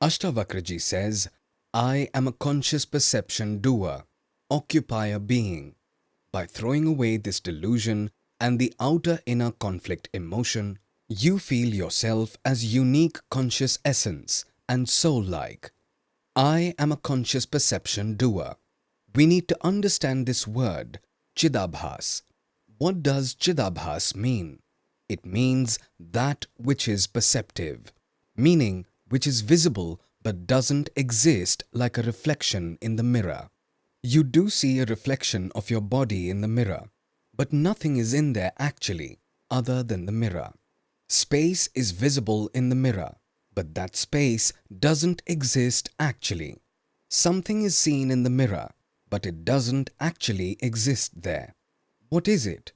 ASHTAVAKRA Ji says, I am a conscious perception doer, occupier being. By throwing away this delusion and the outer-inner conflict emotion, you feel yourself as unique conscious essence and soul-like. I am a conscious perception doer. We need to understand this word, Chidabhas. What does Chidabhas mean? It means that which is perceptive, meaning which is visible but doesn't exist like a reflection in the mirror. You do see a reflection of your body in the mirror, but nothing is in there actually other than the mirror. Space is visible in the mirror, but that space doesn't exist actually. Something is seen in the mirror, but it doesn't actually exist there. What is it?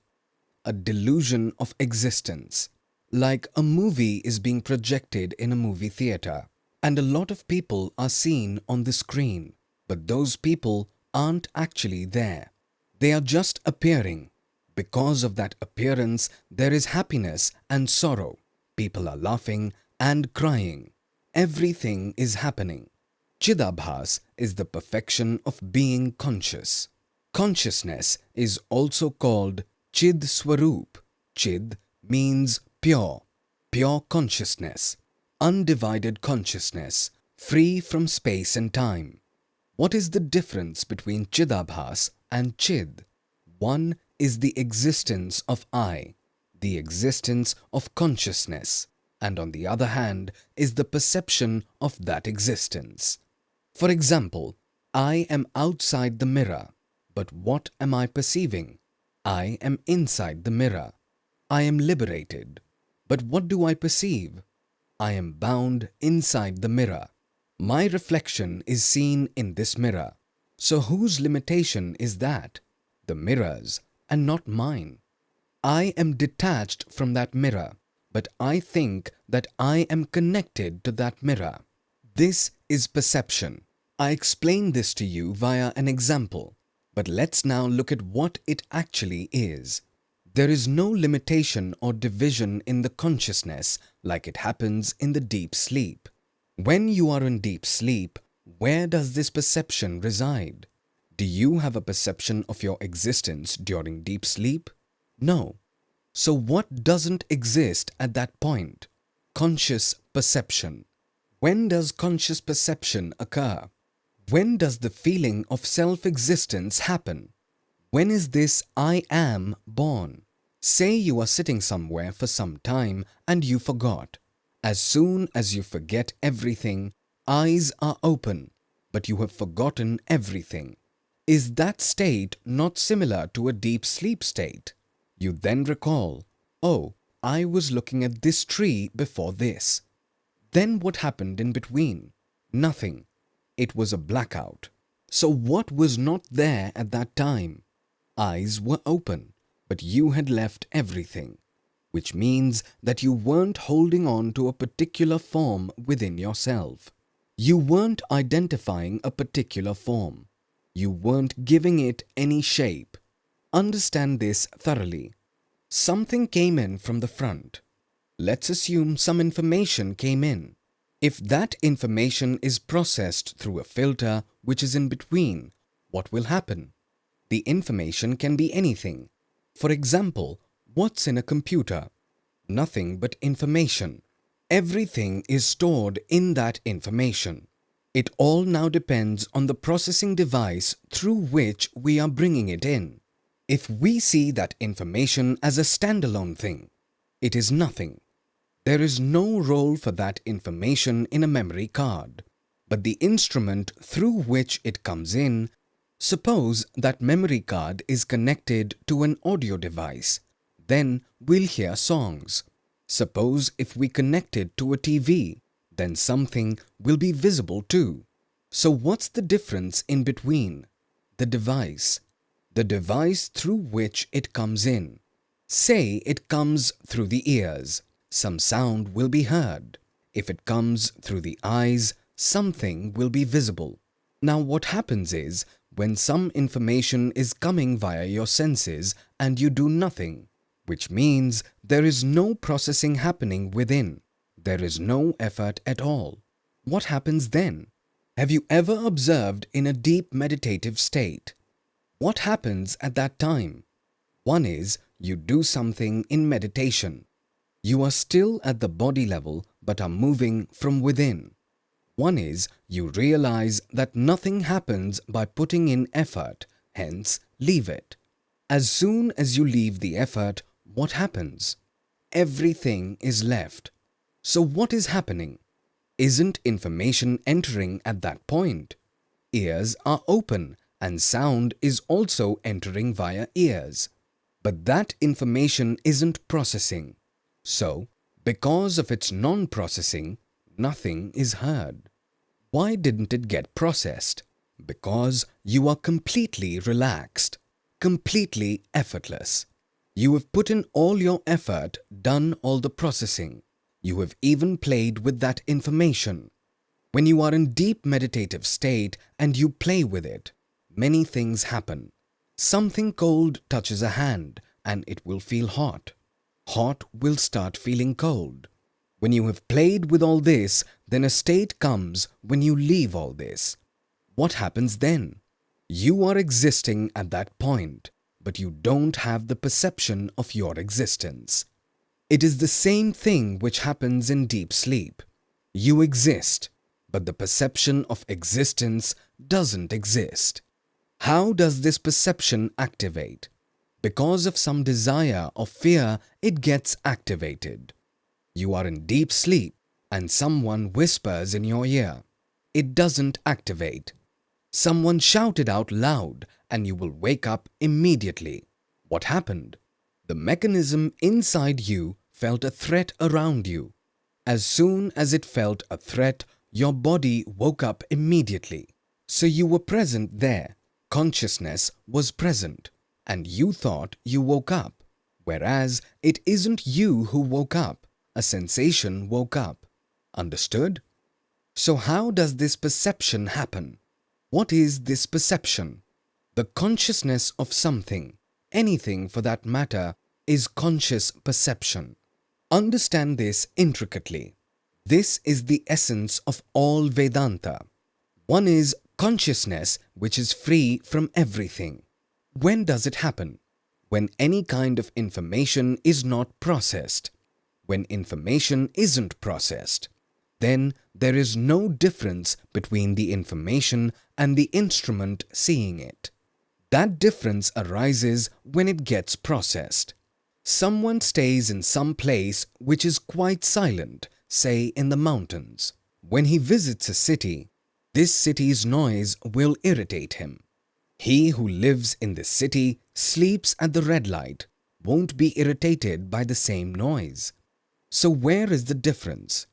A delusion of existence. Like a movie is being projected in a movie theater, and a lot of people are seen on the screen, but those people aren't actually there. They are just appearing. Because of that appearance, there is happiness and sorrow. People are laughing and crying. Everything is happening. Chidabhas is the perfection of being conscious. Consciousness is also called Chid Swaroop. Chid means pure, pure consciousness, undivided consciousness, free from space and time. What is the difference between Chidabhas and Chid? One is the existence of I, the existence of consciousness, and on the other hand is the perception of that existence. For example, I am outside the mirror, but what am I perceiving? I am inside the mirror. I am liberated. But what do I perceive? I am bound inside the mirror. My reflection is seen in this mirror. So whose limitation is that? The mirror's, and not mine. I am detached from that mirror, but I think that I am connected to that mirror. This is perception. I explained this to you via an example, but let's now look at what it actually is. There is no limitation or division in the consciousness like it happens in the deep sleep. When you are in deep sleep, where does this perception reside? Do you have a perception of your existence during deep sleep? No. So what doesn't exist at that point? Conscious perception. When does conscious perception occur? When does the feeling of self-existence happen? When is this I am born? Say you are sitting somewhere for some time and you forgot. As soon as you forget everything, eyes are open, but you have forgotten everything. Is that state not similar to a deep sleep state? You then recall, oh, I was looking at this tree before this. Then what happened in between? Nothing. It was a blackout. So what was not there at that time? Eyes were open, but you had left everything, which means that you weren't holding on to a particular form within yourself. You weren't identifying a particular form. You weren't giving it any shape. Understand this thoroughly. Something came in from the front. Let's assume some information came in. If that information is processed through a filter which is in between, what will happen? The information can be anything. For example, what's in a computer? Nothing but information. Everything is stored in that information. It all now depends on the processing device through which we are bringing it in. If we see that information as a standalone thing, it is nothing. There is no role for that information in a memory card. But the instrument through which it comes in, suppose that memory card is connected to an audio device, then we'll hear songs. Suppose if we connect it to a TV, then something will be visible too. So what's the difference in between? The device. The device through which it comes in. Say it comes through the ears. Some sound will be heard. If it comes through the eyes, something will be visible. Now what happens is, when some information is coming via your senses and you do nothing, which means there is no processing happening within. There is no effort at all. What happens then? Have you ever observed in a deep meditative state? What happens at that time? One is you do something in meditation. You are still at the body level but are moving from within. One is you realize that nothing happens by putting in effort, hence leave it. As soon as you leave the effort, what happens? Everything is left. So what is happening? Isn't information entering at that point? Ears are open and sound is also entering via ears. But that information isn't processing. So, because of its non-processing, nothing is heard. Why didn't it get processed? Because you are completely relaxed, completely effortless. You have put in all your effort, done all the processing. You have even played with that information. When you are in deep meditative state and you play with it, many things happen. Something cold touches a hand and it will feel hot. Hot will start feeling cold. When you have played with all this, then a state comes when you leave all this. What happens then? You are existing at that point, but you don't have the perception of your existence. It is the same thing which happens in deep sleep. You exist, but the perception of existence doesn't exist. How does this perception activate? Because of some desire or fear, it gets activated. You are in deep sleep and someone whispers in your ear. It doesn't activate. Someone shouted out loud and you will wake up immediately. What happened? The mechanism inside you felt a threat around you. As soon as it felt a threat, your body woke up immediately. So you were present there. Consciousness was present. And you thought you woke up. Whereas it isn't you who woke up. A sensation woke up. Understood? So how does this perception happen? What is this perception? The consciousness of something, anything for that matter, is conscious perception. Understand this intricately. This is the essence of all Vedanta. One is consciousness which is free from everything. When does it happen? When any kind of information is not processed. When information isn't processed. Then there is no difference between the information and the instrument seeing it. That difference arises when it gets processed. Someone stays in some place which is quite silent, say in the mountains. When he visits a city, this city's noise will irritate him. He who lives in this city, sleeps at the red light, won't be irritated by the same noise. So where is the difference?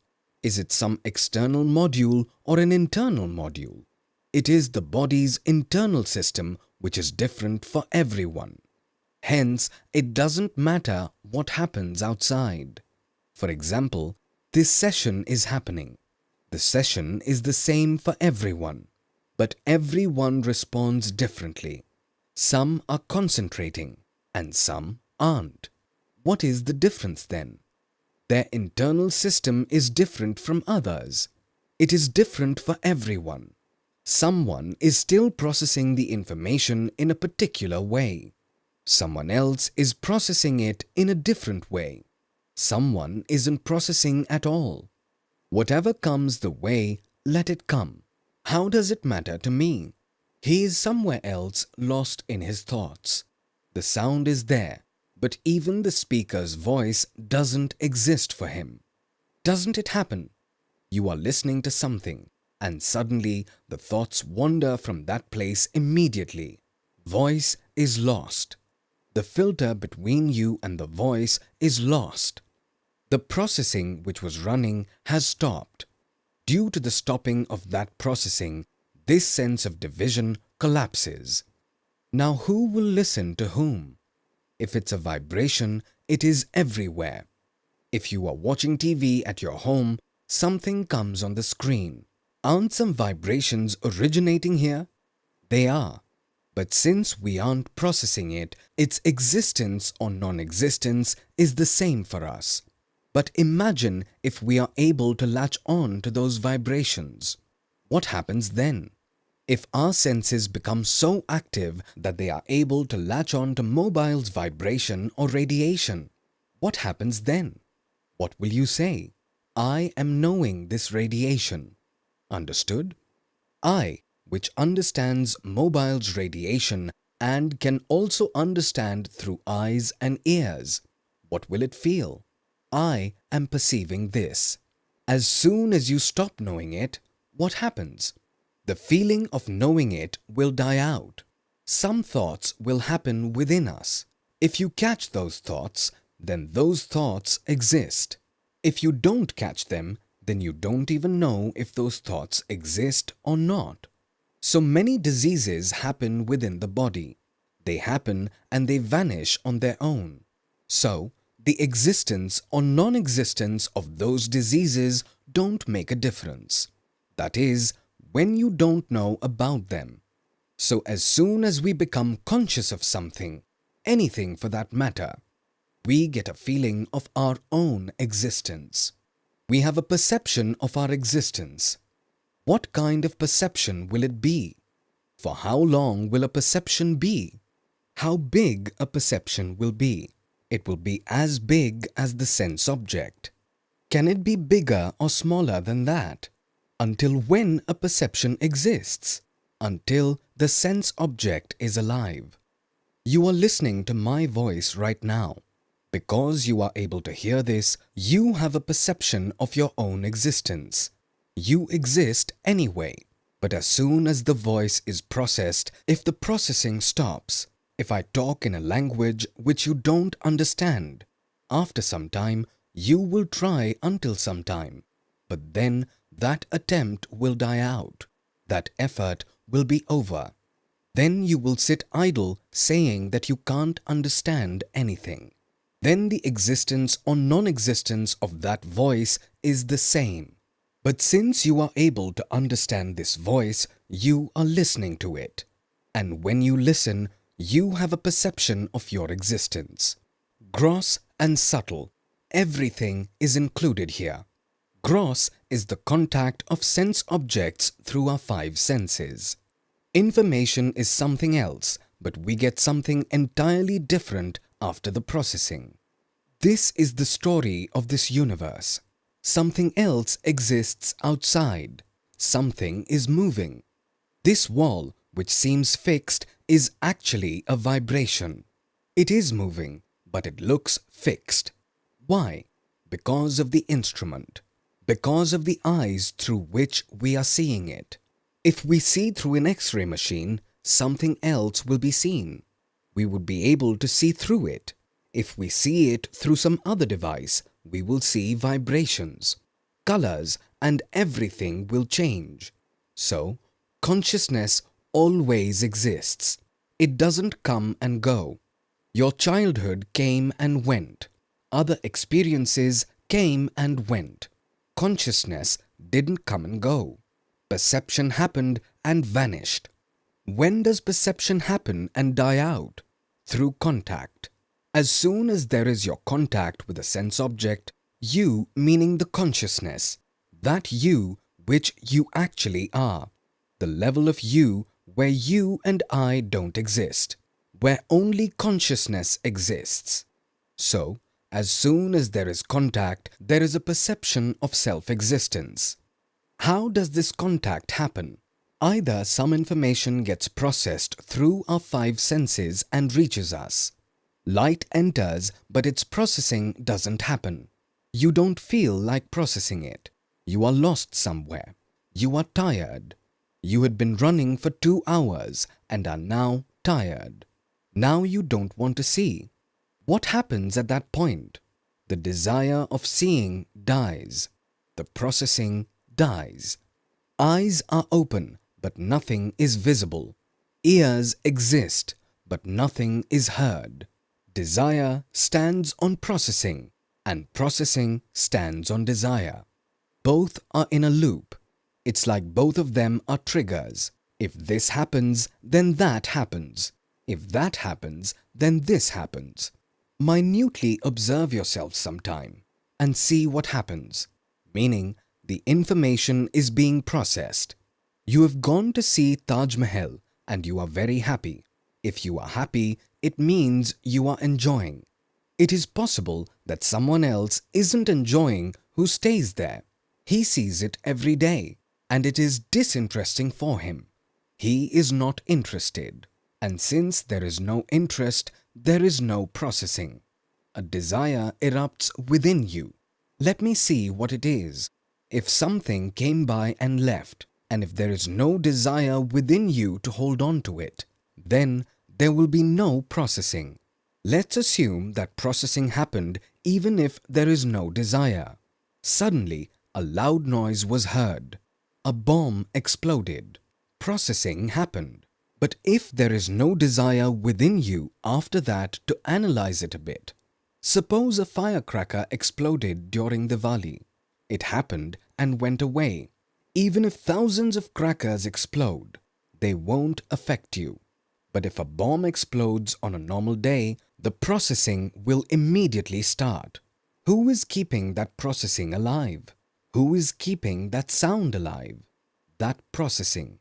Is it some external module or an internal module? It is the body's internal system which is different for everyone. Hence, it doesn't matter what happens outside. For example, this session is happening. The session is the same for everyone. But everyone responds differently. Some are concentrating and some aren't. What is the difference then? Their internal system is different from others. It is different for everyone. Someone is still processing the information in a particular way. Someone else is processing it in a different way. Someone isn't processing at all. Whatever comes the way, let it come. How does it matter to me? He is somewhere else lost in his thoughts. The sound is there, but even the speaker's voice doesn't exist for him. Doesn't it happen? You are listening to something and suddenly the thoughts wander from that place immediately. Voice is lost. The filter between you and the voice is lost. The processing which was running has stopped. Due to the stopping of that processing, this sense of division collapses. Now who will listen to whom? If it's a vibration, it is everywhere. If you are watching TV at your home, something comes on the screen. Aren't some vibrations originating here? They are. But since we aren't processing it, its existence or non-existence is the same for us. But imagine if we are able to latch on to those vibrations. What happens then? If our senses become so active that they are able to latch on to mobile's vibration or radiation, what happens then? What will you say? I am knowing this radiation. Understood? I, which understands mobile's radiation and can also understand through eyes and ears. What will it feel? I am perceiving this. As soon as you stop knowing it, what happens? The feeling of knowing it will die out. Some thoughts will happen within us. If you catch those thoughts, then those thoughts exist. If you don't catch them, then you don't even know if those thoughts exist or not. So many diseases happen within the body. They happen and they vanish on their own. So, the existence or non-existence of those diseases don't make a difference. That is, when you don't know about them. So as soon as we become conscious of something, anything for that matter, we get a feeling of our own existence. We have a perception of our existence. What kind of perception will it be? For how long will a perception be? How big a perception will be? It will be as big as the sense object. Can it be bigger or smaller than that? Until when a perception exists? Until the sense object is alive. You are listening to my voice right now. Because you are able to hear this, you have a perception of your own existence. You exist anyway. But as soon as the voice is processed, if the processing stops, if I talk in a language which you don't understand, after some time, you will try until some time. But then that attempt will die out. That effort will be over. Then you will sit idle saying that you can't understand anything. Then the existence or non-existence of that voice is the same. But since you are able to understand this voice, you are listening to it. And when you listen, you have a perception of your existence. Gross and subtle, everything is included here. Gross is the contact of sense objects through our five senses. Information is something else, but we get something entirely different after the processing. This is the story of this universe. Something else exists outside. Something is moving. This wall, which seems fixed, is actually a vibration. It is moving, but it looks fixed. Why? Because of the instrument. Because of the eyes through which we are seeing it. If we see through an X-ray machine, something else will be seen. We would be able to see through it. If we see it through some other device, we will see vibrations, colors, and everything will change. So, consciousness always exists. It doesn't come and go. Your childhood came and went. Other experiences came and went. Consciousness didn't come and go. Perception happened and vanished. When does perception happen and die out? Through contact. As soon as there is your contact with a sense object, you meaning the consciousness, that you which you actually are, the level of you where you and I don't exist, where only consciousness exists. So, as soon as there is contact, there is a perception of self-existence. How does this contact happen? Either some information gets processed through our five senses and reaches us. Light enters, but its processing doesn't happen. You don't feel like processing it. You are lost somewhere. You are tired. You had been running for 2 hours and are now tired. Now you don't want to see. What happens at that point? The desire of seeing dies. The processing dies. Eyes are open, but nothing is visible. Ears exist, but nothing is heard. Desire stands on processing, and processing stands on desire. Both are in a loop. It's like both of them are triggers. If this happens, then that happens. If that happens, then this happens. Minutely observe yourself sometime. and see what happens. Meaning, the information is being processed. You have gone to see Taj Mahal and you are very happy. If you are happy, it means you are enjoying. It is possible that someone else isn't enjoying who stays there. He sees it every day and it is disinteresting for him. He is not interested. And since there is no interest, there is no processing. A desire erupts within you. Let me see what it is. If something came by and left, and if there is no desire within you to hold on to it, then there will be no processing. Let's assume that processing happened even if there is no desire. Suddenly, a loud noise was heard. A bomb exploded. Processing happened. But if there is no desire within you after that to analyze it a bit, suppose a firecracker exploded during Diwali. It happened and went away. Even if thousands of crackers explode, they won't affect you. But if a bomb explodes on a normal day, the processing will immediately start. Who is keeping that processing alive? Who is keeping that sound alive? That processing.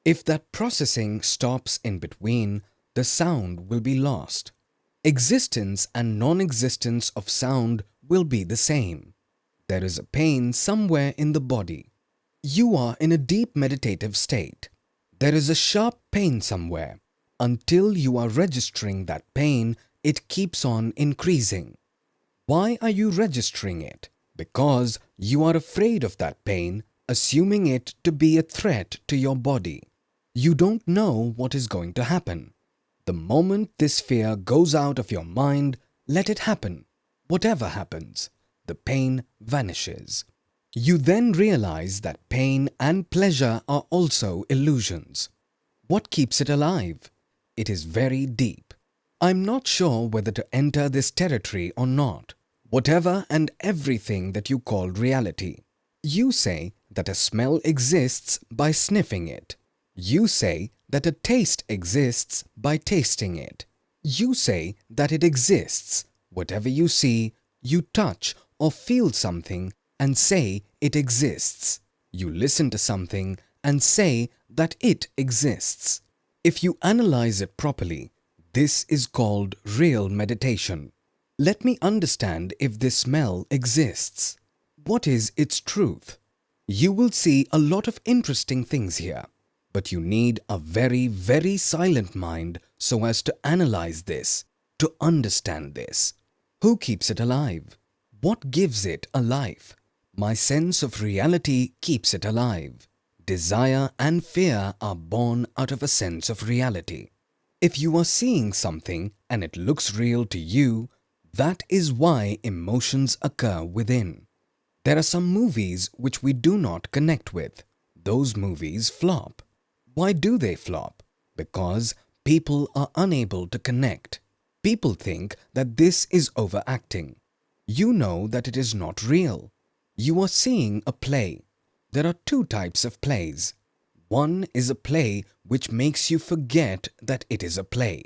If that processing stops in between, the sound will be lost. Existence and non-existence of sound will be the same. There is a pain somewhere in the body. You are in a deep meditative state. There is a sharp pain somewhere. Until you are registering that pain, it keeps on increasing. Why are you registering it? Because you are afraid of that pain, assuming it to be a threat to your body. You don't know what is going to happen. The moment this fear goes out of your mind, let it happen. Whatever happens, the pain vanishes. You then realize that pain and pleasure are also illusions. What keeps it alive? It is very deep. I'm not sure whether to enter this territory or not. Whatever and everything that you call reality. You say that a smell exists by sniffing it. You say that a taste exists by tasting it. You say that it exists. Whatever you see, you touch or feel something and say it exists. You listen to something and say that it exists. If you analyze it properly, this is called real meditation. Let me understand if this smell exists. What is its truth? You will see a lot of interesting things here. But you need a very, very silent mind so as to analyze this, to understand this. Who keeps it alive? What gives it a life? My sense of reality keeps it alive. Desire and fear are born out of a sense of reality. If you are seeing something and it looks real to you, that is why emotions occur within. There are some movies which we do not connect with. Those movies flop. Why do they flop? Because people are unable to connect. People think that this is overacting. You know that it is not real. You are seeing a play. There are two types of plays. One is a play which makes you forget that it is a play.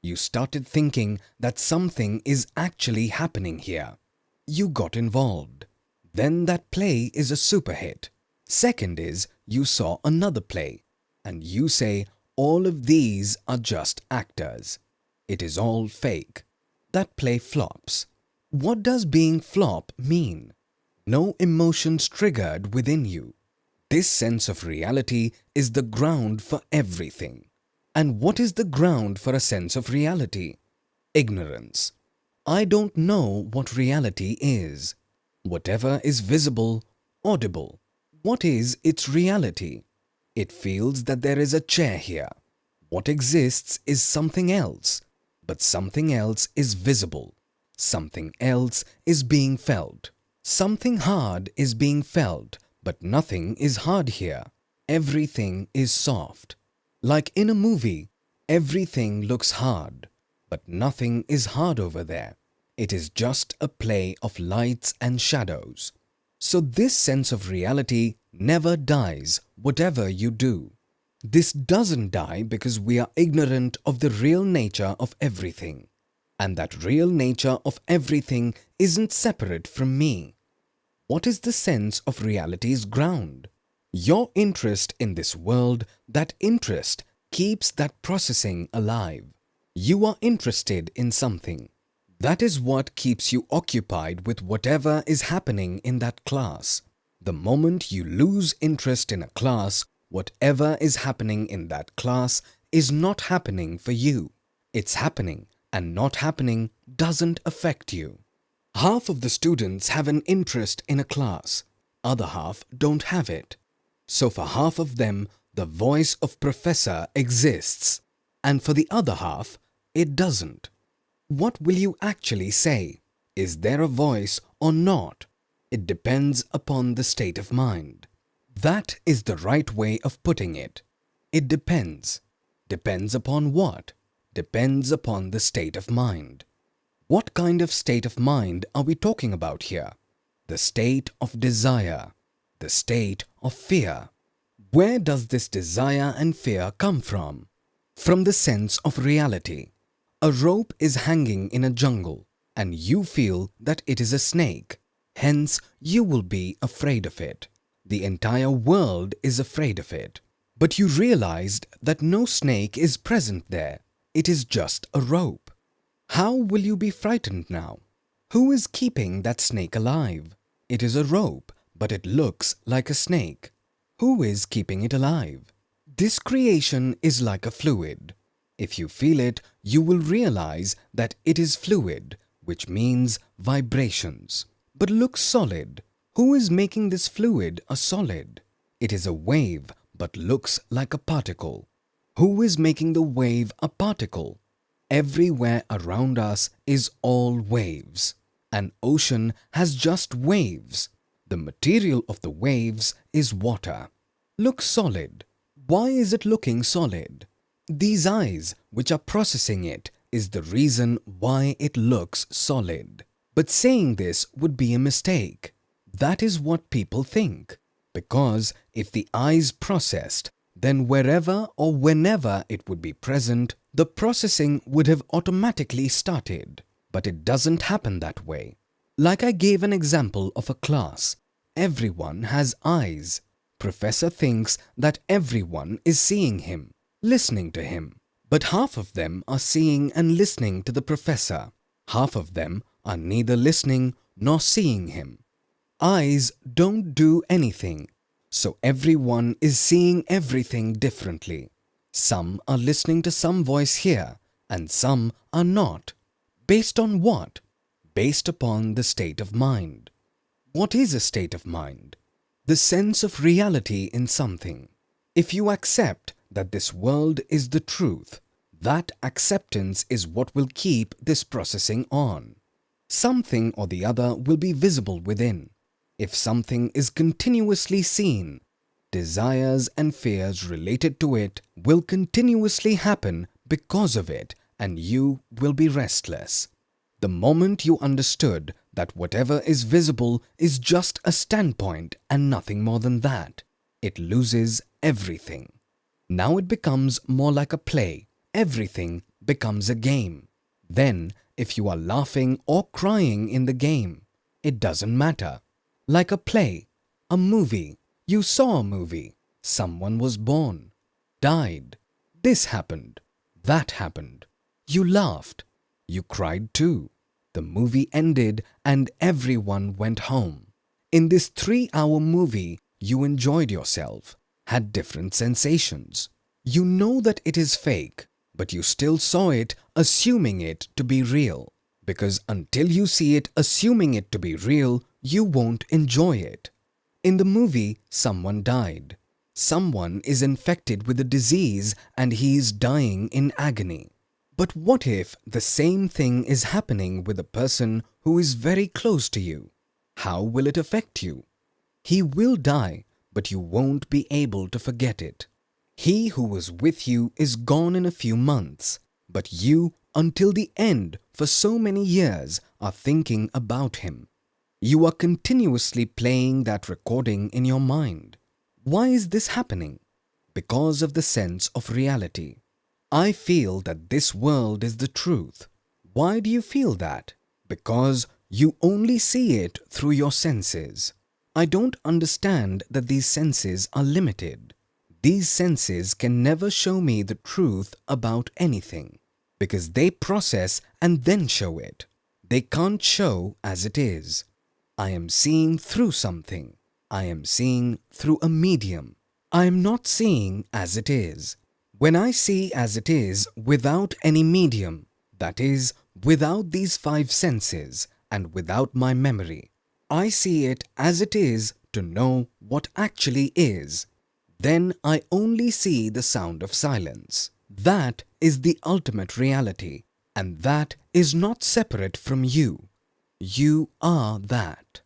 You started thinking that something is actually happening here. You got involved. Then that play is a super hit. Second is you saw another play. And you say all of these are just actors. It is all fake. That play flops. What does being flop mean? No emotions triggered within you. This sense of reality is the ground for everything. And what is the ground for a sense of reality? Ignorance. I don't know what reality is. Whatever is visible, audible. What is its reality? It feels that there is a chair here. What exists is something else, but something else is visible. Something else is being felt. Something hard is being felt, but nothing is hard here. Everything is soft. Like in a movie, everything looks hard, but nothing is hard over there. It is just a play of lights and shadows. So this sense of reality never dies, whatever you do. This doesn't die because we are ignorant of the real nature of everything. and that real nature of everything isn't separate from me. What is the sense of reality's ground? Your interest in this world, that interest keeps that processing alive. You are interested in something. That is what keeps you occupied with whatever is happening in that class. The moment you lose interest in a class, whatever is happening in that class is not happening for you. It's happening, and not happening doesn't affect you. Half of the students have an interest in a class, other half don't have it. So for half of them, the voice of professor exists, and for the other half, it doesn't. What will you actually say? Is there a voice or not? It depends upon the state of mind. That is the right way of putting it. It depends. Depends upon what? Depends upon the state of mind. What kind of state of mind are we talking about here? The state of desire, the state of fear. Where does this desire and fear come from? From the sense of reality. A rope is hanging in a jungle and you feel that it is a snake. Hence, you will be afraid of it. The entire world is afraid of it. But you realized that no snake is present there. It is just a rope. How will you be frightened now? Who is keeping that snake alive? It is a rope, but it looks like a snake. Who is keeping it alive? This creation is like a fluid. If you feel it, you will realize that it is fluid, which means vibrations. But looks solid. Who is making this fluid a solid? It is a wave, but looks like a particle. Who is making the wave a particle? Everywhere around us is all waves. An ocean has just waves. The material of the waves is water. Looks solid. Why is it looking solid? These eyes, which are processing it, is the reason why it looks solid. But saying this would be a mistake. That is what people think. Because if the eyes processed, then wherever or whenever it would be present, the processing would have automatically started. But it doesn't happen that way. Like I gave an example of a class. Everyone has eyes. Professor thinks that everyone is seeing him, listening to him. But half of them are seeing and listening to the professor. Half of them are neither listening nor seeing him. Eyes don't do anything, so everyone is seeing everything differently. Some are listening to some voice here and some are not. Based on what? Based upon the state of mind. What is a state of mind? The sense of reality in something. If you accept that this world is the truth, that acceptance is what will keep this processing on. Something or the other will be visible within. If something is continuously seen, desires and fears related to it will continuously happen because of it, and you will be restless. The moment you understood that whatever is visible is just a standpoint and nothing more than that, it loses everything. Now it becomes more like a play. Everything becomes a game. Then, if you are laughing or crying in the game, it doesn't matter. Like a play, a movie. You saw a movie. Someone was born, died. This happened. That happened. You laughed. You cried too. The movie ended and everyone went home. In this 3-hour movie, you enjoyed yourself, had different sensations. You know that it is fake, but you still saw it, assuming it to be real. Because until you see it assuming it to be real, you won't enjoy it. In the movie, someone died. Someone is infected with a disease and he is dying in agony. But what if the same thing is happening with a person who is very close to you? How will it affect you? He will die, but you won't be able to forget it. He who was with you is gone in a few months, but you, until the end, for so many years, are thinking about him. You are continuously playing that recording in your mind. Why is this happening? Because of the sense of reality. I feel that this world is the truth. Why do you feel that? Because you only see it through your senses. I don't understand that these senses are limited. These senses can never show me the truth about anything, because they process and then show it. They can't show as it is. I am seeing through something. I am seeing through a medium. I am not seeing as it is. When I see as it is without any medium, that is, without these five senses and without my memory, I see it as it is to know what actually is. Then I only see the sound of silence. That is the ultimate reality, and that is not separate from you. You are that.